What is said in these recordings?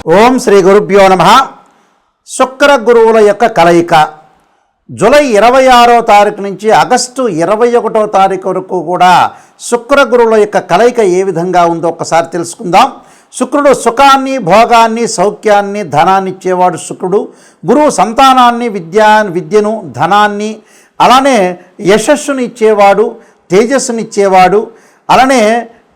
ఓం శ్రీ గురుభ్యో నమః. శుక్ర గురువుల యొక్క కలయిక జూలై 26వ తారీఖు నుంచి ఆగస్టు 21వ తారీఖు వరకు కూడా శుక్ర గురువుల యొక్క కలయిక ఏ విధంగా ఉందో ఒకసారి తెలుసుకుందాం. శుక్రుడు సుఖాన్ని, భోగాన్ని, సౌఖ్యాన్ని, ధనాన్ని ఇచ్చేవాడు శుక్రుడు. గురువు సంతానాన్ని, విద్యను, ధనాన్ని, అలానే యశస్సుని ఇచ్చేవాడు, తేజస్సుని ఇచ్చేవాడు. అలానే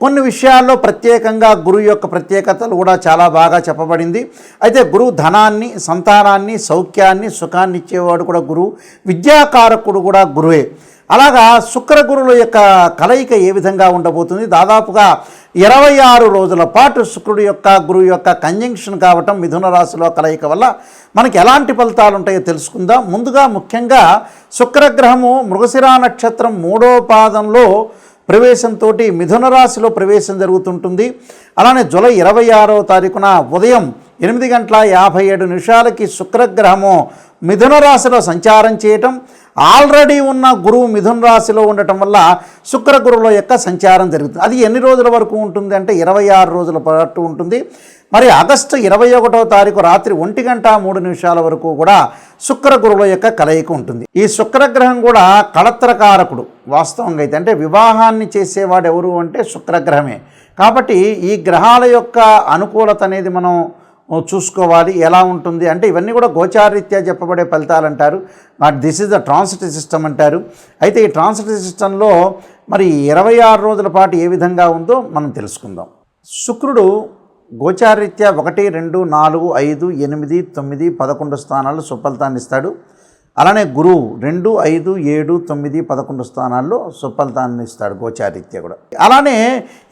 కొన్ని విషయాల్లో ప్రత్యేకంగా గురువు యొక్క ప్రత్యేకతలు కూడా చాలా బాగా చెప్పబడింది. అయితే గురువు ధనాన్ని, సంతానాన్ని, సౌఖ్యాన్ని, సుఖాన్ని ఇచ్చేవాడు కూడా గురువు. విద్యాకారకుడు కూడా గురువే. అలాగా శుక్ర గురువుల యొక్క కలయిక ఏ విధంగా ఉండబోతుంది? దాదాపుగా 26 రోజుల పాటు శుక్రుడు యొక్క గురువు యొక్క కంజంక్షన్ కావటం, మిథున రాశిలో కలయిక వల్ల మనకి ఎలాంటి ఫలితాలు ఉంటాయో తెలుసుకుందాం. ముందుగా ముఖ్యంగా శుక్రగ్రహము మృగశిరా నక్షత్రం 3వ పాదంలో ప్రవేశంతో మిథున రాశిలో ప్రవేశం జరుగుతుంటుంది. అలానే జూలై 26వ తారీఖున ఉదయం 8:57 శుక్రగ్రహము మిథున రాశిలో సంచారం చేయటం, ఆల్రెడీ ఉన్న గురువు మిథున రాశిలో ఉండటం వల్ల శుక్ర గురువుల యొక్క సంచారం జరుగుతుంది. అది ఎన్ని రోజుల వరకు ఉంటుంది అంటే 26 రోజుల పాటు ఉంటుంది. మరి ఆగస్టు 21వ తారీఖు రాత్రి 1:03 వరకు కూడా శుక్ర గురువుల యొక్క కలయిక ఉంటుంది. ఈ శుక్రగ్రహం కూడా కళత్రకారకుడు వాస్తవంగా అయితే. అంటే వివాహాన్ని చేసేవాడు ఎవరు అంటే శుక్రగ్రహమే. కాబట్టి ఈ గ్రహాల యొక్క అనుకూలత అనేది మనం చూసుకోవాలి. ఎలా ఉంటుంది అంటే ఇవన్నీ కూడా గోచారరీత్యా చెప్పబడే ఫలితాలు అంటారు. This is the transit system అంటారు. అయితే ఈ ట్రాన్సిట్ సిస్టంలో మరి 26 రోజుల పాటు ఏ విధంగా ఉందో మనం తెలుసుకుందాం. శుక్రుడు గోచారరీత్యా 1, 2, 4, 5, 8, 9, 11 స్థానాల్లో సుఫలితాన్ని ఇస్తాడు. అలానే గురువు 2, 5, 7, 9, 11 స్థానాల్లో సుఫలితాన్ని ఇస్తాడు గోచారరీత్యా కూడా. అలానే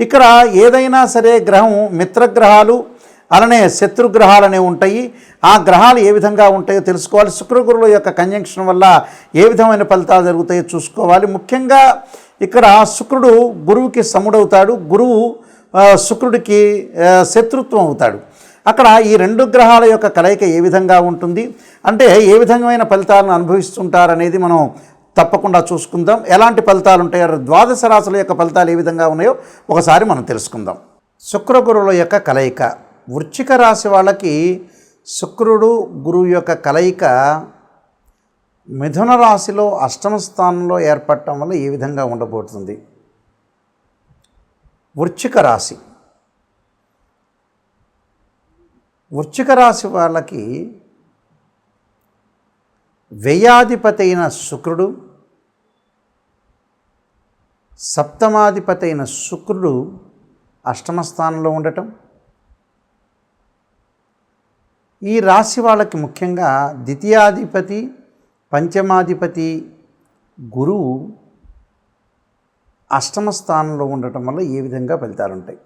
ఇక్కడ ఏదైనా సరే గ్రహం మిత్రగ్రహాలు, అలానే శత్రుగ్రహాలు అనేవి ఉంటాయి. ఆ గ్రహాలు ఏ విధంగా ఉంటాయో తెలుసుకోవాలి. శుక్రగురువుల యొక్క కంజంక్షన్ వల్ల ఏ విధమైన ఫలితాలు జరుగుతాయో చూసుకోవాలి. ముఖ్యంగా ఇక్కడ శుక్రుడు గురువుకి సముడవుతాడు, గురువు శుక్రుడికి శత్రుత్వం అవుతాడు. అక్కడ ఈ 2 గ్రహాల యొక్క కలయిక ఏ విధంగా ఉంటుంది అంటే ఏ విధమైన ఫలితాలను అనుభవిస్తుంటారనేది మనం తప్పకుండా చూసుకుందాం. ఎలాంటి ఫలితాలు ఉంటాయో, ద్వాదశ రాశుల యొక్క ఫలితాలు ఏ విధంగా ఉన్నాయో ఒకసారి మనం తెలుసుకుందాం. శుక్ర గురువుల యొక్క కలయిక వృశ్చిక రాశి వాళ్ళకి శుక్రుడు గురువు యొక్క కలయిక మిథున రాశిలో 8వ స్థానంలో ఏర్పడటం వల్ల ఏ విధంగా ఉండబోతుంది? వృశ్చిక రాశి వాళ్ళకి వ్యయాధిపతి అయిన శుక్రుడు, సప్తమాధిపతి అయిన శుక్రుడు 8వ స్థానంలో ఉండటం, ఈ రాశి వాళ్ళకి ముఖ్యంగా ద్వితీయాధిపతి, పంచమాధిపతి గురువు 8వ స్థానంలో ఉండటం వల్ల ఏ విధంగా ఫలితాలు ఉంటాయి?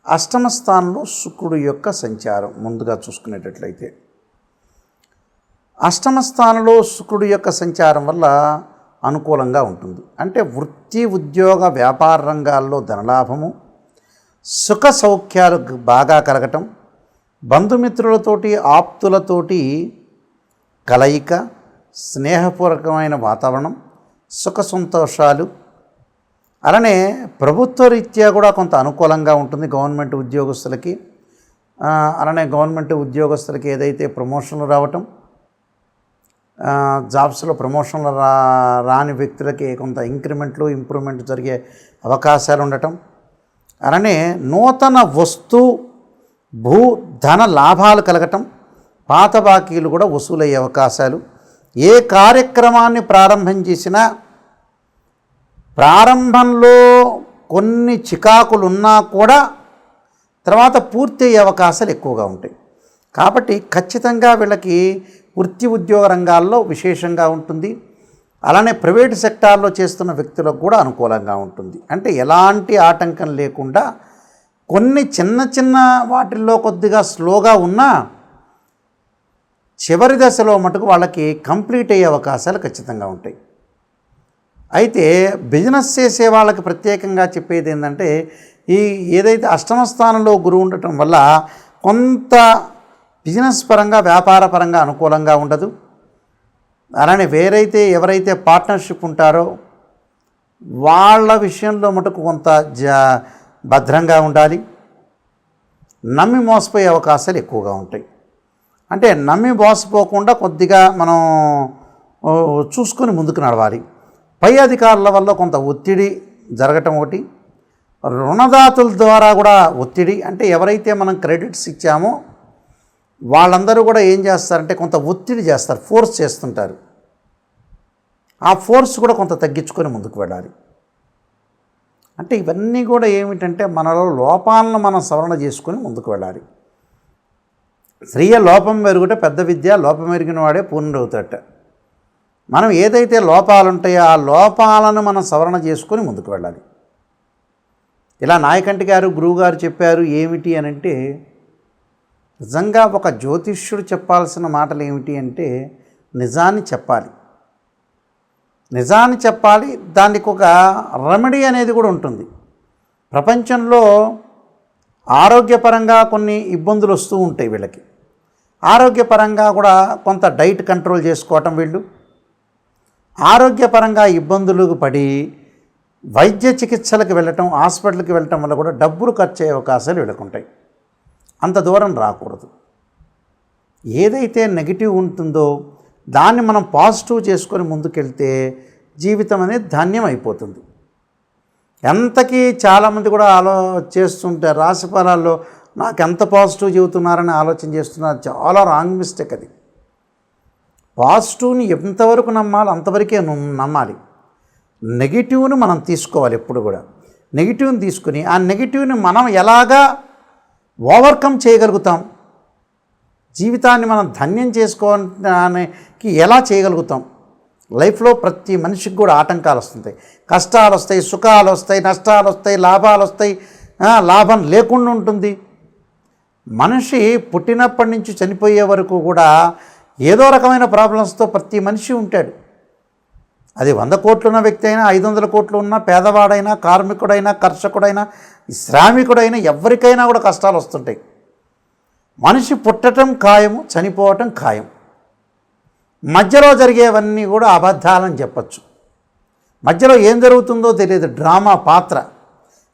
8వ స్థానంలో శుక్రుడు యొక్క సంచారం ముందుగా చూసుకునేటట్లయితే 8వ స్థానంలో శుక్రుడు యొక్క సంచారం వల్ల అనుకూలంగా ఉంటుంది. అంటే వృత్తి, ఉద్యోగ, వ్యాపార రంగాల్లో ధనలాభము, సుఖ సౌఖ్యాలు బాగా కలగటం, బంధుమిత్రులతోటి, ఆప్తులతోటి కలయిక, స్నేహపూర్వకమైన వాతావరణం, సుఖ సంతోషాలు. అలానే ప్రభుత్వ రీత్యా కూడా కొంత అనుకూలంగా ఉంటుంది గవర్నమెంట్ ఉద్యోగస్తులకి. అలానే గవర్నమెంట్ ఉద్యోగస్తులకి ఏదైతే ప్రమోషన్లు రావటం, జాబ్స్లో ప్రమోషన్లు రాని వ్యక్తులకి కొంత ఇంప్రూవ్మెంట్ జరిగే అవకాశాలు ఉండటం, అలానే నూతన వస్తు, భూ, ధన లాభాలు కలగటం, పాత బాకీలు కూడా వసూలయ్యే అవకాశాలు. ఏ కార్యక్రమాన్ని ప్రారంభం చేసినా ప్రారంభంలో కొన్ని చికాకులు ఉన్నా కూడా తర్వాత పూర్తి అయ్యే అవకాశాలు ఎక్కువగా ఉంటాయి. కాబట్టి ఖచ్చితంగా వీళ్ళకి వృత్తి, ఉద్యోగ రంగాల్లో విశేషంగా ఉంటుంది. అలానే ప్రైవేటు సెక్టార్లో చేస్తున్న వ్యక్తులకు కూడా అనుకూలంగా ఉంటుంది. అంటే ఎలాంటి ఆటంకం లేకుండా కొన్ని చిన్న వాటిల్లో కొద్దిగా స్లోగా ఉన్నా చివరి దశలో మటుకు వాళ్ళకి కంప్లీట్ అయ్యే అవకాశాలు ఖచ్చితంగా ఉంటాయి. అయితే బిజినెస్ చేసే వాళ్ళకి ప్రత్యేకంగా చెప్పేది ఏంటంటే ఏదైతే 8వ స్థానంలో గురువు ఉండటం వల్ల కొంత బిజినెస్ పరంగా, వ్యాపార పరంగా అనుకూలంగా ఉండదు. అలానే ఎవరైతే పార్ట్నర్షిప్ ఉంటారో వాళ్ళ విషయంలో మటుకు కొంత భద్రంగా ఉండాలి. నమ్మి మోసపోయే అవకాశాలు ఎక్కువగా ఉంటాయి. అంటే నమ్మి మోసపోకుండా కొద్దిగా మనం చూసుకొని ముందుకు నడవాలి. పై అధికారుల వల్ల కొంత ఒత్తిడి జరగటం ఒకటి, రుణదాతుల ద్వారా కూడా ఒత్తిడి. అంటే ఎవరైతే మనం క్రెడిట్స్ ఇచ్చామో వాళ్ళందరూ కూడా ఏం చేస్తారంటే కొంత ఒత్తిడి చేస్తారు, ఫోర్స్ చేస్తుంటారు. ఆ ఫోర్స్ కూడా కొంత తగ్గించుకొని ముందుకు వెళ్ళాలి. అంటే ఇవన్నీ కూడా ఏమిటంటే మనలో లోపాలను మనం సవరణ చేసుకొని ముందుకు వెళ్ళాలి. స్త్రీయ లోపం మెరుగుట పెద్ద విద్య, లోపం మెరిగిన వాడే పూర్ణుడవుతాడట. మనం ఏదైతే లోపాలు ఉంటాయో ఆ లోపాలను మనం సవరణ చేసుకొని ముందుకు వెళ్ళాలి. ఇలా నాయకంటి గారు గురువు గారు చెప్పారు ఏమిటి అని అంటే, నిజంగా ఒక జ్యోతిష్యుడు చెప్పాల్సిన మాటలు ఏమిటి అంటే నిజాన్ని చెప్పాలి, నిజాన్ని చెప్పాలి. దానికి ఒక రెమెడీ అనేది కూడా ఉంటుంది. ప్రపంచంలో ఆరోగ్యపరంగా కొన్ని ఇబ్బందులు వస్తూ ఉంటాయి వీళ్ళకి. ఆరోగ్యపరంగా కూడా కొంత డైట్ కంట్రోల్ చేసుకోవటం, వీళ్ళు ఆరోగ్యపరంగా ఇబ్బందులకు పడి వైద్య చికిత్సలకు వెళ్ళటం, హాస్పిటల్కి వెళ్ళటం వల్ల కూడా డబ్బులు ఖర్చు అయ్యే అవకాశాలు వీళ్ళకు ఉంటాయి. అంత దూరం రాకూడదు. ఏదైతే నెగిటివ్ ఉంటుందో దాన్ని మనం పాజిటివ్ చేసుకొని ముందుకెళ్తే జీవితం అనేది ధాన్యం అయిపోతుంది. ఎంతకీ చాలామంది కూడా చేస్తుంటారు, రాశి ఫలాల్లో నాకు ఎంత పాజిటివ్ చెబుతున్నారని ఆలోచన చేస్తున్నారు. చాలా రాంగ్ మిస్టేక్ అది. పాజిటివ్ని ఎంతవరకు నమ్మాలి అంతవరకే నమ్మాలి. నెగిటివ్ని మనం తీసుకోవాలి. ఎప్పుడు కూడా నెగిటివ్ని తీసుకుని ఆ నెగిటివ్ని మనం ఎలాగా ఓవర్కమ్ చేయగలుగుతాం, జీవితాన్ని మనం ధన్యం చేసుకోవడానికి ఎలా చేయగలుగుతాం. లైఫ్లో ప్రతి మనిషికి కూడా ఆటంకాలు వస్తుంటాయి, కష్టాలు వస్తాయి, సుఖాలు వస్తాయి, నష్టాలు వస్తాయి, లాభాలు వస్తాయి, లాభం లేకుండా ఉంటుంది. మనిషి పుట్టినప్పటి నుంచి చనిపోయే వరకు కూడా ఏదో రకమైన ప్రాబ్లమ్స్తో ప్రతి మనిషి ఉంటాడు. అది 100 కోట్లు ఉన్న వ్యక్తి అయినా, 500 కోట్లు ఉన్న పేదవాడైనా, కార్మికుడైనా, కర్షకుడైనా, శ్రామికుడైనా, ఎవరికైనా కూడా కష్టాలు వస్తుంటాయి. మనిషి పుట్టడం ఖాయము, చనిపోవటం ఖాయం. మధ్యలో జరిగేవన్నీ కూడా అబద్ధాలని చెప్పచ్చు. మధ్యలో ఏం జరుగుతుందో తెలియదు, డ్రామా పాత్ర.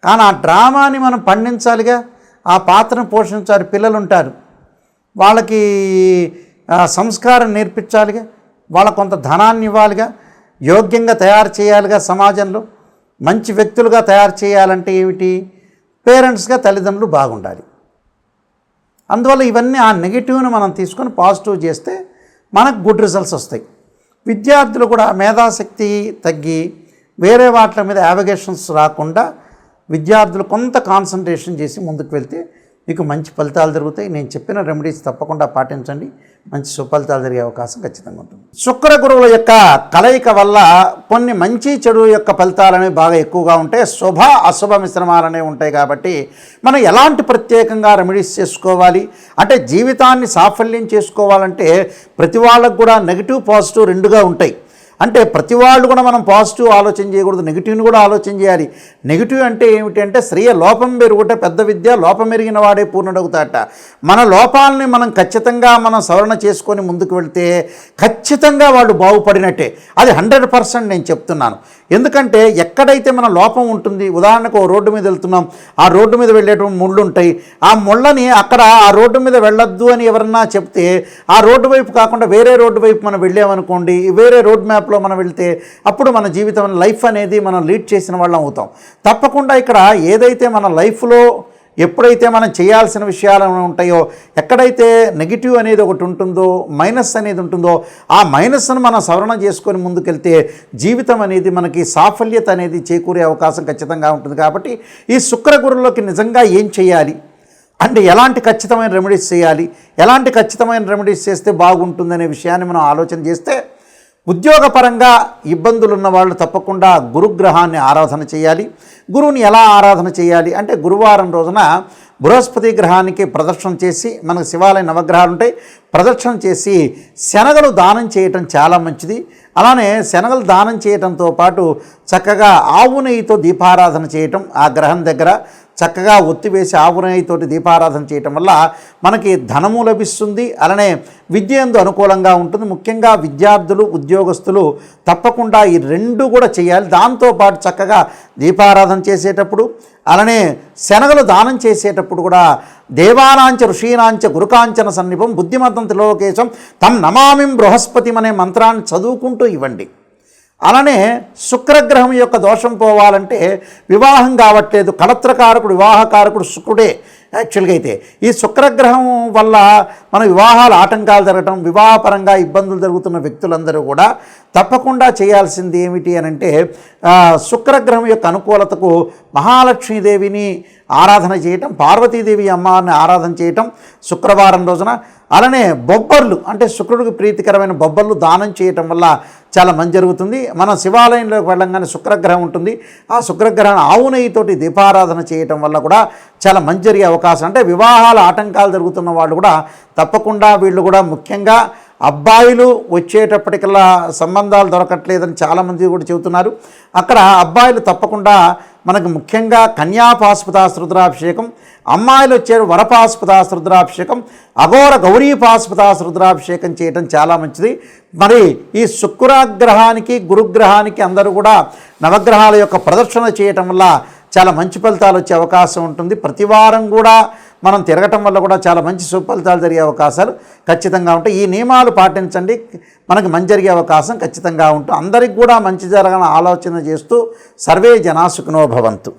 కానీ ఆ డ్రామాని మనం పండించాలిగా, ఆ పాత్రను పోషించాలి. పిల్లలు ఉంటారు, వాళ్ళకి సంస్కారం నేర్పించాలిగా, వాళ్ళ కొంత ధనాన్ని ఇవ్వాలిగా, యోగ్యంగా తయారు చేయాలిగా, సమాజంలో మంచి వ్యక్తులుగా తయారు చేయాలంటే ఏమిటి, పేరెంట్స్గా తల్లిదండ్రులు బాగుండాలి. అందువల్ల ఇవన్నీ ఆ నెగిటివ్ని మనం తీసుకొని పాజిటివ్ చేస్తే మనకు గుడ్ రిజల్ట్స్ వస్తాయి. విద్యార్థులు కూడా మేధాశక్తి తగ్గి వేరే వాటి మీద యావిగేషన్స్ రాకుండా విద్యార్థులు కొంత కాన్సన్ట్రేషన్ చేసి ముందుకు వెళ్తే మీకు మంచి ఫలితాలు జరుగుతాయి. నేను చెప్పిన రెమెడీస్ తప్పకుండా పాటించండి, మంచి సుఫలితాలు జరిగే అవకాశం ఖచ్చితంగా ఉంటుంది. శుక్ర గురువుల యొక్క కలయిక వల్ల కొన్ని మంచి చెడు యొక్క ఫలితాలు అనేవి బాగా ఎక్కువగా ఉంటాయి, శుభ అశుభ మిశ్రమాలు అనేవి ఉంటాయి. కాబట్టి మనం ఎలాంటి ప్రత్యేకంగా రెమెడీస్ చేసుకోవాలి అంటే, జీవితాన్ని సాఫల్యం చేసుకోవాలంటే ప్రతి వాళ్ళకు కూడా నెగిటివ్ పాజిటివ్ రెండుగా ఉంటాయి. అంటే ప్రతి వాళ్ళు కూడా మనం పాజిటివ్ ఆలోచన చేయకూడదు, నెగిటివ్ని కూడా ఆలోచన చేయాలి. నెగిటివ్ అంటే ఏమిటి అంటే, స్త్రీయ లోపం పెరుగుట పెద్ద విద్య, లోపం మెరిగిన వాడే పూర్ణుడవుతాడట. మన లోపాలని మనం ఖచ్చితంగా మనం సవరణ చేసుకొని ముందుకు వెళ్తే ఖచ్చితంగా వాళ్ళు బాగుపడినట్టే. అది 100% నేను చెప్తున్నాను. ఎందుకంటే ఎక్కడైతే మన లోపం ఉంటుంది, ఉదాహరణకు రోడ్డు మీద వెళ్తున్నాం, ఆ రోడ్డు మీద వెళ్ళేటువంటి ముళ్ళు ఉంటాయి. ఆ ముళ్ళని అక్కడ ఆ రోడ్డు మీద వెళ్ళొద్దు అని ఎవరన్నా చెప్తే ఆ రోడ్డు వైపు కాకుండా వేరే రోడ్డు వైపు మనం వెళ్ళామనుకోండి, వేరే రోడ్ మ్యాప్లో మనం వెళ్తే అప్పుడు మన జీవితం లైఫ్ అనేది మనం లీడ్ చేసిన వాళ్ళం అవుతాం. తప్పకుండా ఇక్కడ ఏదైతే మన లైఫ్లో ఎప్పుడైతే మనం చేయాల్సిన విషయాలు ఉంటాయో, ఎక్కడైతే నెగిటివ్ అనేది ఒకటి ఉంటుందో, మైనస్ అనేది ఉంటుందో, ఆ మైనస్ను మనం సవరణ చేసుకొని ముందుకెళ్తే జీవితం అనేది మనకి సాఫల్యత అనేది చేకూరే అవకాశం ఖచ్చితంగా ఉంటుంది. కాబట్టి ఈ శుక్ర గురువులకి నిజంగా ఏం చేయాలి అంటే, ఎలాంటి ఖచ్చితమైన రెమెడీస్ చేయాలి, ఎలాంటి ఖచ్చితమైన రెమెడీస్ చేస్తే బాగుంటుందనే విషయాన్ని మనం ఆలోచన చేస్తే, ఉద్యోగపరంగా ఇబ్బందులు ఉన్న వాళ్ళు తప్పకుండా గురుగ్రహాన్ని ఆరాధన చేయాలి. గురువుని ఎలా ఆరాధన చేయాలి అంటే, గురువారం రోజున బృహస్పతి గ్రహానికి ప్రదక్షిణ చేసి, మనకు శివాలయ నవగ్రహాలు ఉంటాయి, ప్రదక్షిణ చేసి శనగలు దానం చేయటం చాలా మంచిది. అలానే శనగలు దానం చేయటంతో పాటు చక్కగా ఆవు నెయ్యితో దీపారాధన చేయటం ఆ గ్రహం దగ్గర చక్కగా ఒత్తివేసి ఆవు నెయ్యితోటి దీపారాధన చేయటం వల్ల మనకి ధనము లభిస్తుంది. అలానే విద్య యందు అనుకూలంగా ఉంటుంది. ముఖ్యంగా విద్యార్థులు, ఉద్యోగస్తులు తప్పకుండా ఈ రెండు కూడా చేయాలి. దాంతోపాటు చక్కగా దీపారాధన చేసేటప్పుడు అలానే శనగలు దానం చేసేటప్పుడు కూడా దేవానాంచ ఋషీనాంచ గురుకాంచన సన్నిపం బుద్ధిమతం త్రిలోకేశం తం నమామిం బృహస్పతి అనే మంత్రాన్ని చదువుకుంటూ ఇవ్వండి. అలానే శుక్రగ్రహం యొక్క దోషం పోవాలంటే వివాహం కావట్లేదు, కళత్రకారకుడు వివాహకారకుడు శుక్రుడే. యాక్చువల్గా అయితే ఈ శుక్రగ్రహం వల్ల మన వివాహాలు ఆటంకాలు జరగటం, వివాహపరంగా ఇబ్బందులు జరుగుతున్న వ్యక్తులందరూ కూడా తప్పకుండా చేయాల్సింది ఏమిటి అని అంటే శుక్రగ్రహం యొక్క అనుకూలతకు మహాలక్ష్మీదేవిని ఆరాధన చేయటం, పార్వతీదేవి అమ్మవారిని ఆరాధన చేయటం శుక్రవారం రోజున. అలానే బొబ్బర్లు అంటే శుక్రుడికి ప్రీతికరమైన బొబ్బర్లు దానం చేయటం వల్ల చాలా మంచి జరుగుతుంది. మనం శివాలయంలోకి వెళ్ళంగానే శుక్రగ్రహం ఉంటుంది. ఆ శుక్రగ్రహాన్ని ఆవు నెయ్యితోటి దీపారాధన చేయటం వల్ల కూడా చాలా మంచి జరిగే అవకాశం. అంటే వివాహాల ఆటంకాలు జరుగుతున్న వాళ్ళు కూడా తప్పకుండా వీళ్ళు కూడా ముఖ్యంగా అబ్బాయిలు వచ్చేటప్పటికల్లా సంబంధాలు దొరకట్లేదని చాలామంది కూడా చెబుతున్నారు. అక్కడ అబ్బాయిలు తప్పకుండా మనకు ముఖ్యంగా కన్యాపాశుపతాస్త్ర రుద్రాభిషేకం, అమ్మాయిలు వచ్చారు వరపాశుపతాస్త్ర రుద్రాభిషేకం, అఘోర గౌరీపాశుపతాస్త్ర రుద్రాభిషేకం చేయడం చాలా మంచిది. మరి ఈ శుక్రగ్రహానికి గురుగ్రహానికి అందరూ కూడా నవగ్రహాల యొక్క ప్రదర్శన చేయటం వల్ల చాలా మంచి ఫలితాలు వచ్చే అవకాశం ఉంటుంది. ప్రతి వారం కూడా మనం తిరగటం వల్ల కూడా చాలా మంచి సుఫలితాలు జరిగే అవకాశాలు ఖచ్చితంగా ఉంటాయి. ఈ నియమాలు పాటించండి, మనకు మంచి జరిగే అవకాశం ఖచ్చితంగా ఉంటుంది. అందరికి కూడా మంచి జరగాలని ఆలోచన చేస్తూ సర్వే జనా సుఖినో భవంతు.